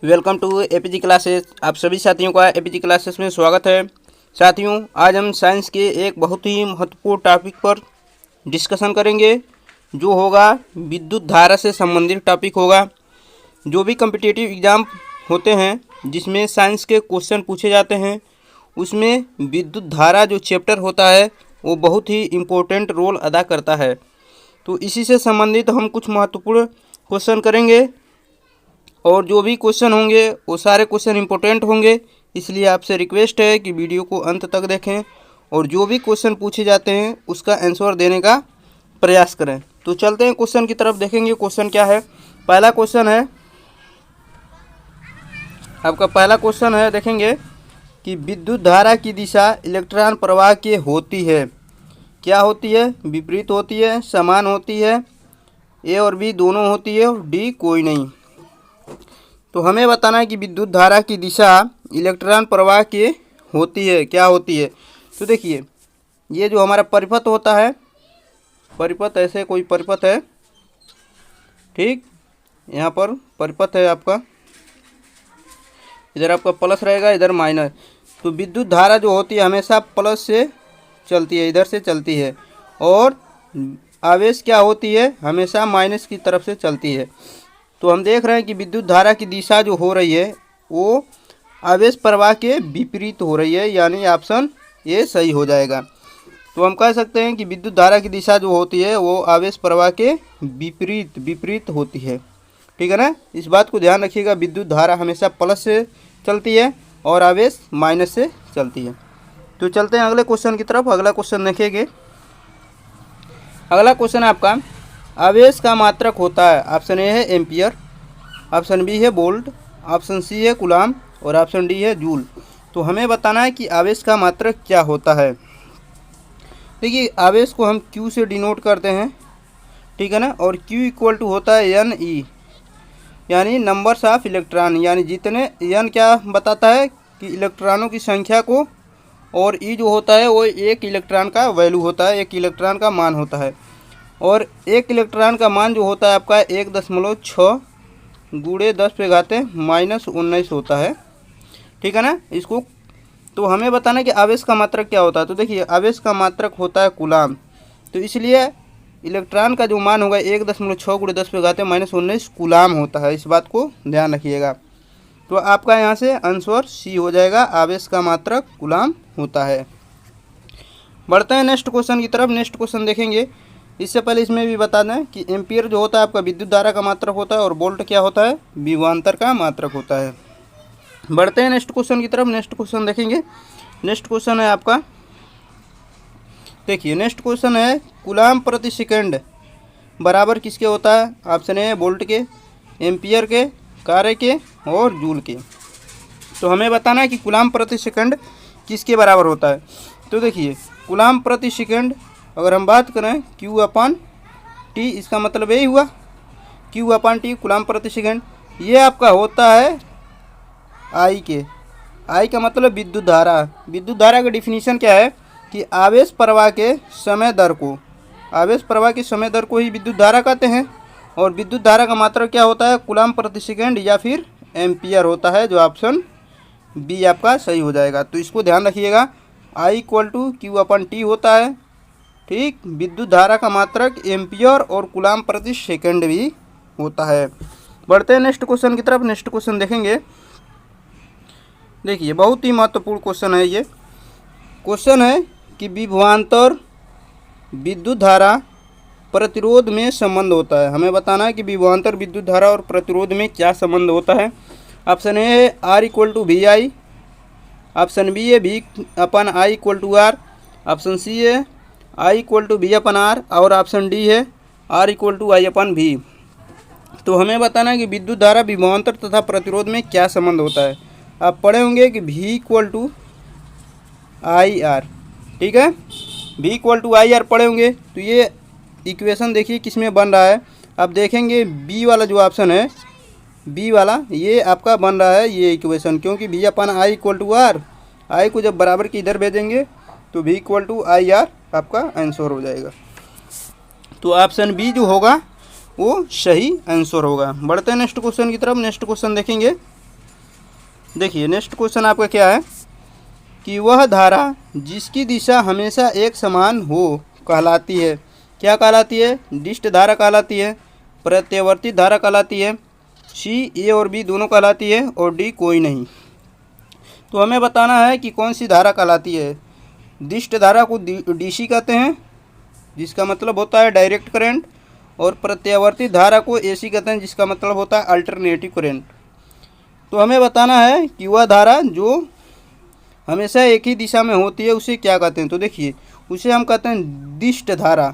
Welcome to APG classes. आप सभी साथियों का एपीजी क्लासेस में स्वागत है। साथियों, आज हम साइंस के एक बहुत ही महत्वपूर्ण टॉपिक पर डिस्कशन करेंगे, जो होगा विद्युत धारा से संबंधित टॉपिक होगा। जो भी कॉम्पिटिटिव एग्ज़ाम होते हैं जिसमें साइंस के क्वेश्चन पूछे जाते हैं, उसमें विद्युत धारा जो चैप्टर होता है वो बहुत ही इम्पोर्टेंट रोल अदा करता है। तो इसी से संबंधित हम कुछ महत्वपूर्ण क्वेश्चन करेंगे, और जो भी क्वेश्चन होंगे वो सारे क्वेश्चन इंपॉर्टेंट होंगे। इसलिए आपसे रिक्वेस्ट है कि वीडियो को अंत तक देखें और जो भी क्वेश्चन पूछे जाते हैं उसका आंसर देने का प्रयास करें। तो चलते हैं क्वेश्चन की तरफ, देखेंगे क्वेश्चन क्या है। पहला क्वेश्चन है आपका, पहला क्वेश्चन है, देखेंगे कि विद्युत धारा की दिशा इलेक्ट्रॉन प्रवाह की होती है। क्या होती है? विपरीत होती है, समान होती है, ए और बी दोनों होती है, और डी कोई नहीं। तो हमें बताना है कि विद्युत धारा की दिशा इलेक्ट्रॉन प्रवाह की होती है, क्या होती है। तो देखिए, ये जो हमारा परिपथ होता है, परिपथ ऐसे कोई परिपथ है, ठीक, यहाँ पर परिपथ है आपका, इधर आपका प्लस रहेगा, इधर माइनस। तो विद्युत धारा जो होती है हमेशा प्लस से चलती है, इधर से चलती है, और आवेश क्या होती है, हमेशा माइनस की तरफ से चलती है। तो हम देख रहे हैं कि विद्युत धारा की दिशा जो हो रही है वो आवेश प्रवाह के विपरीत हो रही है, यानी ऑप्शन ए सही हो जाएगा। तो हम कह सकते हैं कि विद्युत धारा की दिशा जो होती है वो आवेश प्रवाह के विपरीत होती है, ठीक है ना। इस बात को ध्यान रखिएगा, विद्युत धारा हमेशा प्लस से चलती है और आवेश माइनस से चलती है। तो चलते हैं अगले क्वेश्चन की तरफ। अगला क्वेश्चन देखेंगे। अगला क्वेश्चन है आपका, आवेश का मात्रक होता है। ऑप्शन ए है एम्पियर, ऑप्शन बी है वोल्ट, ऑप्शन सी है कूलाम, और ऑप्शन डी है जूल। तो हमें बताना है कि आवेश का मात्रक क्या होता है। देखिए, आवेश को हम Q से डिनोट करते हैं, ठीक है ना, और Q इक्वल टू होता है NE, यानी नंबर्स ऑफ इलेक्ट्रॉन, यानी जितने, N क्या बताता है कि इलेक्ट्रॉनों की संख्या को, और E जो होता है वो एक इलेक्ट्रॉन का वैल्यू होता है, एक इलेक्ट्रॉन का मान होता है। और एक इलेक्ट्रॉन का मान जो होता है आपका 1.6 गुणे 10⁻⁻19 होता है, ठीक है ना। इसको तो हमें बताना है कि आवेश का मात्रक क्या होता है। तो देखिए, आवेश का मात्रक होता है कूलाम। तो इसलिए इलेक्ट्रॉन का जो मान होगा 1.6 गुणे 10⁻⁻19 कूलाम होता है। इस बात को ध्यान रखिएगा। तो आपका यहाँ से आंसर सी हो जाएगा, आवेश का मात्रक कूलाम होता है। बढ़ते हैं नेक्स्ट क्वेश्चन की तरफ। नेक्स्ट क्वेश्चन देखेंगे। इससे पहले इसमें भी बता दें कि एम्पियर जो होता है आपका विद्युत धारा का मात्रक होता है, और वोल्ट क्या होता है, विभवांतर का मात्रक होता है। बढ़ते हैं नेक्स्ट क्वेश्चन की तरफ। नेक्स्ट क्वेश्चन देखेंगे। नेक्स्ट क्वेश्चन है आपका, देखिए नेक्स्ट क्वेश्चन है, कूलाम प्रति सेकंड बराबर किसके होता है। ऑप्शन ए वोल्ट के, एम्पियर के, कार्य के, और जूल के। तो हमें बताना है कि कूलाम प्रति सेकंड किसके बराबर होता है। तो देखिए, कूलाम प्रति सेकंड अगर हम बात करें Q/T, इसका मतलब यही हुआ Q/T, कूलाम प्रति सेकंड। ये आपका होता है I के, I का मतलब विद्युत धारा। विद्युत धारा का डिफिनीशन क्या है कि आवेश प्रवाह के समय दर को, आवेश प्रवाह के समय दर को ही विद्युत धारा कहते हैं। और विद्युत धारा का मात्रक क्या होता है, कूलाम प्रति सेकंड या फिर एम्पियर होता है, जो ऑप्शन बी आपका सही हो जाएगा। तो इसको ध्यान रखिएगा, I = Q/T होता है, ठीक। विद्युत धारा का मात्रक एम्पियर और कूलाम प्रति सेकंड भी होता है। बढ़ते हैं नेक्स्ट क्वेश्चन की तरफ। नेक्स्ट क्वेश्चन देखेंगे। देखिए, बहुत ही महत्वपूर्ण क्वेश्चन है ये। क्वेश्चन है कि विभवांतर विद्युत धारा प्रतिरोध में संबंध होता है। हमें बताना है कि विभवांतर विद्युत धारा और प्रतिरोध में क्या संबंध होता है। ऑप्शन ए है R = VI, ऑप्शन बी है V/I = R, ऑप्शन सी है I = V/R, और ऑप्शन डी है R = I/V। तो हमें बताना है कि विद्युत धारा विभवांतर तथा प्रतिरोध में क्या संबंध होता है। आप पढ़े होंगे कि V = IR, ठीक है, V = IR पढ़े होंगे। तो ये इक्वेशन देखिए किस में बन रहा है। आप देखेंगे बी वाला जो ऑप्शन है, बी वाला, ये आपका बन रहा है ये इक्वेशन, क्योंकि V/I = R, I को जब बराबर की इधर भेजेंगे तो V = IR आपका आंसर हो जाएगा। तो ऑप्शन बी जो होगा वो सही आंसर होगा। बढ़ते हैं नेक्स्ट क्वेश्चन की तरफ। नेक्स्ट क्वेश्चन देखेंगे। देखिए नेक्स्ट क्वेश्चन आपका क्या है कि वह धारा जिसकी दिशा हमेशा एक समान हो कहलाती है। क्या कहलाती है? दिष्ट धारा कहलाती है, प्रत्यावर्ती धारा कहलाती है, सी ए और बी दोनों कहलाती है और डी कोई नहीं। तो हमें बताना है कि कौन सी धारा कहलाती है। दिष्ट धारा को डीसी कहते हैं जिसका मतलब होता है डायरेक्ट करंट, और प्रत्यावर्ती धारा को एसी कहते हैं जिसका मतलब होता है अल्टरनेटिव करंट। तो हमें बताना है कि वह धारा जो हमेशा एक ही दिशा में होती है उसे क्या कहते हैं। तो देखिए उसे हम कहते हैं दिष्ट धारा।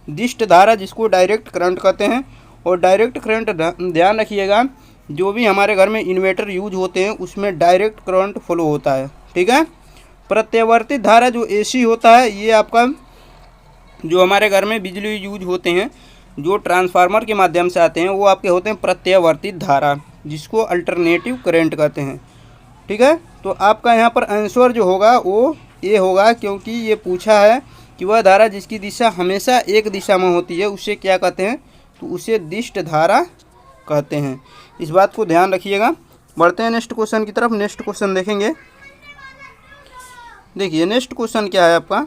दिष्ट धारा जिसको डायरेक्ट करंट कहते हैं। और डायरेक्ट करंट ध्यान रखिएगा, जो भी हमारे घर में इन्वर्टर यूज होते हैं उसमें डायरेक्ट करंट फ्लो होता है, ठीक है। प्रत्यावर्ती धारा जो एसी होता है, ये आपका जो हमारे घर में बिजली यूज होते हैं जो ट्रांसफार्मर के माध्यम से आते हैं वो आपके होते हैं प्रत्यावर्ती धारा, जिसको अल्टरनेटिव करंट कहते हैं, ठीक है। तो आपका यहाँ पर आंसर जो होगा वो ये होगा, क्योंकि ये पूछा है कि वह धारा जिसकी दिशा हमेशा एक दिशा में होती है उसे क्या कहते हैं, तो उसे दिष्ट धारा कहते हैं। इस बात को ध्यान रखिएगा। बढ़ते हैं नेक्स्ट क्वेश्चन की तरफ। नेक्स्ट क्वेश्चन देखेंगे। देखिए नेक्स्ट क्वेश्चन क्या है आपका,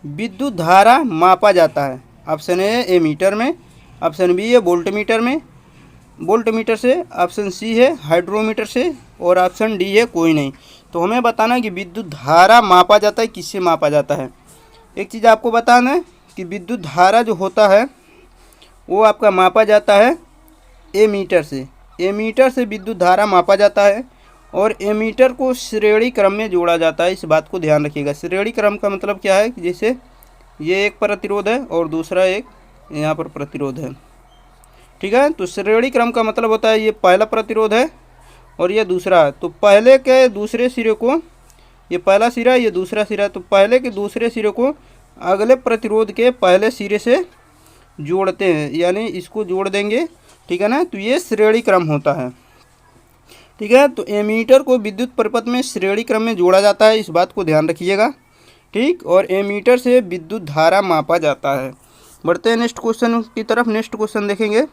विद्युत धारा मापा जाता है। ऑप्शन ए है मीटर में, ऑप्शन बी है वोल्ट मीटर में, वोल्ट मीटर से, ऑप्शन सी है हाइड्रोमीटर से, और ऑप्शन डी है कोई नहीं। तो हमें बताना है कि विद्युत धारा मापा जाता है किससे मापा जाता है। एक चीज़ आपको बताना है कि विद्युत धारा जो होता है वो आपका मापा जाता है एमीटर से। एमीटर से विद्युत धारा मापा जाता है और एमीटर को श्रेणी क्रम में जोड़ा जाता है। इस बात को ध्यान रखिएगा। श्रेणी क्रम का मतलब क्या है कि जैसे ये एक प्रतिरोध है और दूसरा एक यहाँ पर प्रतिरोध है, ठीक है। तो श्रेणी क्रम का मतलब होता है ये पहला प्रतिरोध है और ये दूसरा है, तो पहले के दूसरे सिरे को, ये पहला सिरा ये दूसरा सिरा, तो पहले के दूसरे सिरे को अगले प्रतिरोध के पहले सिरे से जोड़ते हैं, यानी इसको जोड़ देंगे, ठीक है ना। तो ये श्रेणी क्रम होता है, ठीक है। तो एमीटर को विद्युत परिपथ में श्रेणी क्रम में जोड़ा जाता है, इस बात को ध्यान रखिएगा, ठीक। और एमीटर से विद्युत धारा मापा जाता है। बढ़ते हैं नेक्स्ट क्वेश्चन की तरफ। नेक्स्ट क्वेश्चन देखेंगे।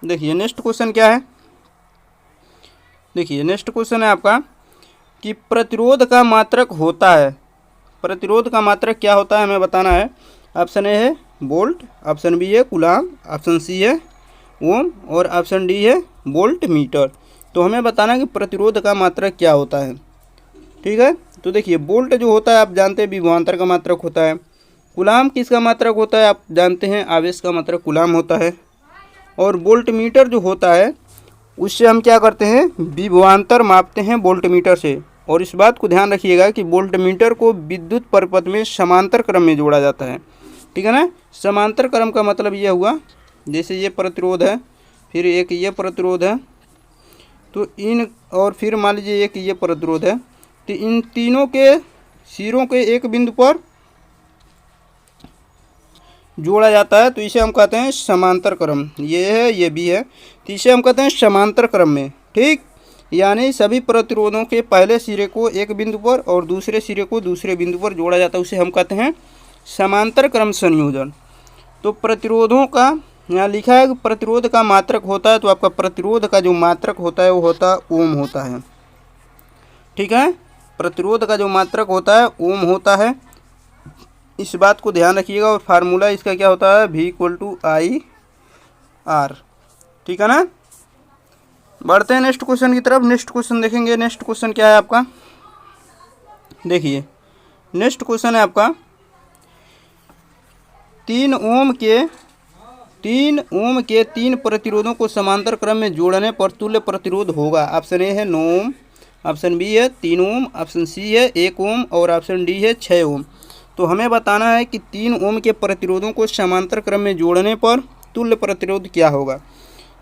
देखिए नेक्स्ट क्वेश्चन क्या है। देखिए नेक्स्ट क्वेश्चन है आपका कि प्रतिरोध का मात्रक होता है। प्रतिरोध का मात्रक क्या होता है हमें बताना है। ऑप्शन ए है वोल्ट, ऑप्शन बी है कूलाम, ऑप्शन सी है ओम, और ऑप्शन डी है वोल्ट मीटर। तो हमें बताना है कि प्रतिरोध का मात्रक क्या होता है, ठीक है। तो देखिए वोल्ट जो होता है आप जानते हैं विभवांतर का मात्रक होता है। कूलाम किसका मात्रक होता है आप जानते हैं आवेश का मात्रक कूलाम होता है। और वोल्ट मीटर जो होता है उससे हम क्या करते हैं विभवांतर मापते हैं वोल्ट मीटर से। और इस बात को ध्यान रखिएगा कि वोल्ट मीटर को विद्युत परिपथ में समांतर क्रम में जोड़ा जाता है, ठीक है ना। समांतर क्रम का मतलब ये हुआ जैसे ये प्रतिरोध है, फिर एक ये प्रतिरोध है, तो इन, और फिर मान लीजिए एक ये प्रतिरोध है, तो इन तीनों के सिरों के एक बिंदु पर जोड़ा जाता है, तो इसे हम कहते हैं समांतर क्रम। ये है ये भी है, तो इसे हम कहते हैं समांतर क्रम में, ठीक। यानी सभी प्रतिरोधों के पहले सिरे को एक बिंदु पर और दूसरे सिरे को दूसरे बिंदु पर जोड़ा जाता है, उसे हम कहते हैं समांतर क्रम संयोजन। तो प्रतिरोधों का यहाँ लिखा है कि प्रतिरोध का मात्रक होता है, तो आपका प्रतिरोध का जो मात्रक होता है वो होता है ओम होता है, ठीक है। प्रतिरोध का जो मात्रक होता है ओम होता है, इस बात को ध्यान रखिएगा। और फार्मूला इसका क्या होता है V/I/R, ठीक है ना। बढ़ते हैं नेक्स्ट क्वेश्चन की तरफ। नेक्स्ट क्वेश्चन देखेंगे। नेक्स्ट क्वेश्चन क्या है आपका, देखिए नेक्स्ट क्वेश्चन है आपका 3 ओम के 3 प्रतिरोधों को समांतर क्रम में जोड़ने पर तुल्य प्रतिरोध होगा। ऑप्शन ए है 9 ओम, ऑप्शन बी है 3 ओम, ऑप्शन सी है 1 ओम, और ऑप्शन डी है 6 ओम। तो हमें बताना है कि 3 ओम के प्रतिरोधों को समांतर क्रम में जोड़ने पर तुल्य प्रतिरोध क्या होगा।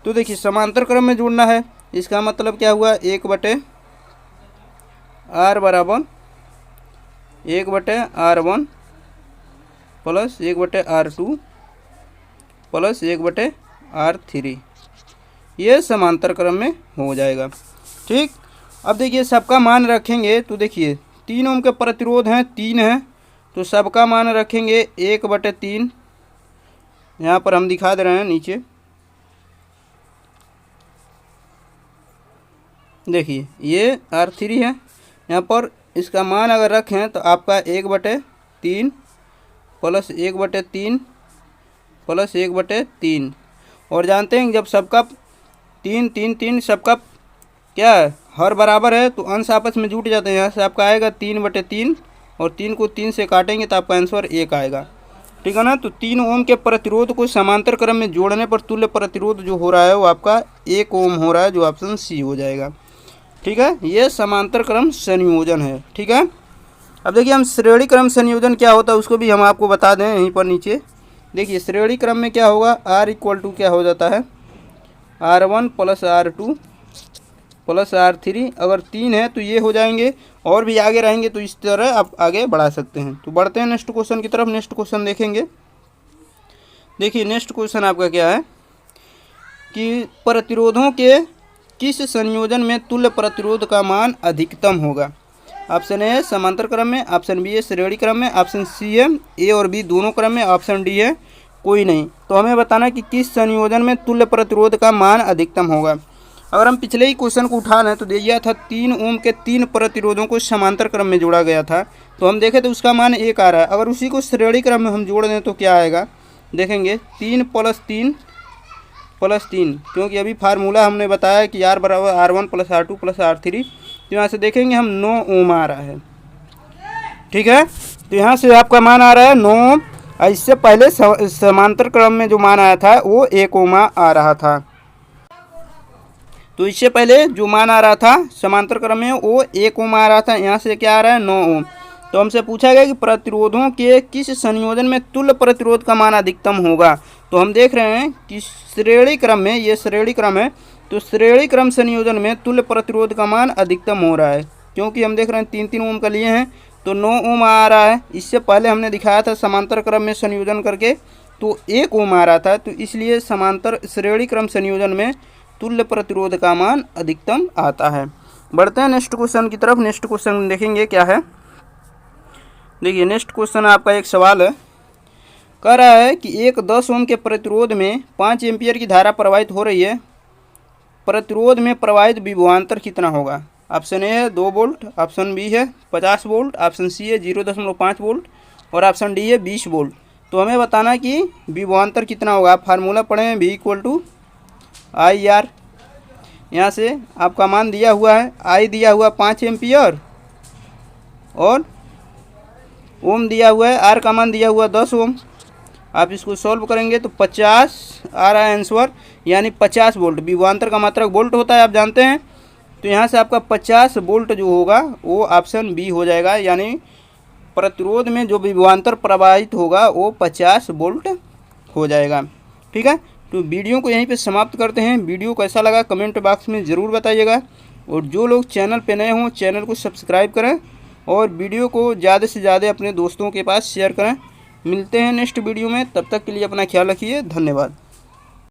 तो देखिए समांतर क्रम में जोड़ना है, इसका मतलब क्या हुआ 1/R बराबर 1/R1 plus 1/R2 plus 1/R3, ये समांतर क्रम में हो जाएगा, ठीक। अब देखिए सबका मान रखेंगे, तो देखिए 3 ओम के प्रतिरोध हैं 3 हैं, तो सबका मान रखेंगे 1/3, यहाँ पर हम दिखा दे रहे हैं नीचे देखिए ये R3 है। यहाँ पर इसका मान अगर रखें तो आपका 1/3 प्लस 1/3 प्लस 1/3। और जानते हैं जब सबका 3 3 3 सबका क्या है हर बराबर है तो अंश आपस में जुट जाते हैं। यहाँ से आपका आएगा 3/3 और 3 को 3 से काटेंगे तो आपका आंसर 1 आएगा। ठीक है ना। तो 3 ओम के प्रतिरोध को समांतर क्रम में जोड़ने पर तुल्य प्रतिरोध जो हो रहा है वो आपका 1 ओम हो रहा है, जो ऑप्शन सी हो जाएगा। ठीक है, ये समांतर क्रम संयोजन है। ठीक है, अब देखिए हम श्रेणी क्रम संयोजन क्या होता है उसको भी हम आपको बता दें यहीं पर नीचे। देखिए श्रेणी क्रम में क्या होगा, R = क्या हो जाता है R1 + R2 + R3। अगर 3 है तो ये हो जाएंगे, और भी आगे रहेंगे तो इस तरह आप आगे बढ़ा सकते हैं। तो बढ़ते हैं नेक्स्ट क्वेश्चन की तरफ। नेक्स्ट क्वेश्चन देखेंगे। देखिए नेक्स्ट क्वेश्चन आपका क्या है कि प्रतिरोधों के किस संयोजन में तुल्य प्रतिरोध का मान अधिकतम होगा। ऑप्शन ए है समांतर क्रम में, ऑप्शन बी है श्रेणी क्रम में, ऑप्शन सी है ए और बी दोनों क्रम में, ऑप्शन डी है कोई नहीं। तो हमें बताना कि किस संयोजन में तुल्य प्रतिरोध का मान अधिकतम होगा। अगर हम पिछले ही क्वेश्चन को उठा लें तो दिया था 3 ओम के 3 प्रतिरोधों को समांतर क्रम में जोड़ा गया था, तो हम देखें तो उसका मान 1 आ रहा है। अगर उसी को श्रेणी क्रम में हम जोड़ दें तो क्या आएगा, देखेंगे 3 + 3 + 3, क्योंकि अभी फार्मूला हमने बताया कि R = R1 + R2 + R3। तो यहाँ से देखेंगे हम 9 ओम आ रहा है। ठीक है, तो यहाँ से आपका मान आ रहा है 9 ओम। इससे पहले समांतर क्रम में जो मान आया था वो 1 ओम आ रहा था। तो इससे पहले जो मान आ रहा था समांतर क्रम में वो 1 ओम आ रहा था, यहाँ से क्या आ रहा है 9 ओम। तो हमसे पूछा गया कि प्रतिरोधों के किस संयोजन में तुल्य प्रतिरोध का मान अधिकतम होगा। तो हम देख रहे हैं कि श्रेणी क्रम में, ये श्रेणी क्रम है, तो श्रेणी क्रम संयोजन में तुल्य प्रतिरोध का मान अधिकतम हो रहा है, क्योंकि हम देख रहे हैं 3 3 ओम का लिए हैं तो 9 ओम आ रहा है। इससे पहले हमने दिखाया था समांतर क्रम में संयोजन करके तो 1 ओम आ रहा था, तो इसलिए समांतर श्रेणी क्रम संयोजन में तुल्य प्रतिरोध का मान अधिकतम आता है। बढ़ते हैं नेक्स्ट क्वेश्चन की तरफ। नेक्स्ट क्वेश्चन देखेंगे क्या है। देखिए नेक्स्ट क्वेश्चन आपका एक सवाल है, कह रहा है कि एक 10 ओम के प्रतिरोध में 5 एम्पियर की धारा प्रवाहित हो रही है, प्रतिरोध में प्रवाहित विभवांतर कितना होगा। ऑप्शन ए है 2 वोल्ट, ऑप्शन बी है 50 वोल्ट, ऑप्शन सी है 0.5 वोल्ट और ऑप्शन डी है 20 वोल्ट। तो हमें बताना कि विभवांतर कितना होगा। आप फार्मूला पढ़े हैं V = IR। यहाँ से आपका मान दिया हुआ है, I दिया हुआ 5 एम्पियर और ओम दिया हुआ है, R का मान दिया हुआ 10 ओम। आप इसको सॉल्व करेंगे तो 50 आ रहा है आंसर, यानी 50 वोल्ट। विभवांतर का मात्रक वोल्ट होता है, आप जानते हैं। तो यहाँ से आपका 50 वोल्ट जो होगा वो ऑप्शन बी हो जाएगा, यानी प्रतिरोध में जो विभवांतर प्रवाहित होगा वो 50 वोल्ट हो जाएगा। ठीक है, तो वीडियो को यहीं पे समाप्त करते हैं। वीडियो कैसा लगा कमेंट बॉक्स में ज़रूर बताइएगा, और जो लोग चैनल पे नए हों चैनल को सब्सक्राइब करें और वीडियो को ज़्यादा से ज़्यादा अपने दोस्तों के पास शेयर करें। मिलते हैं नेक्स्ट वीडियो में, तब तक के लिए अपना ख्याल रखिए। धन्यवाद।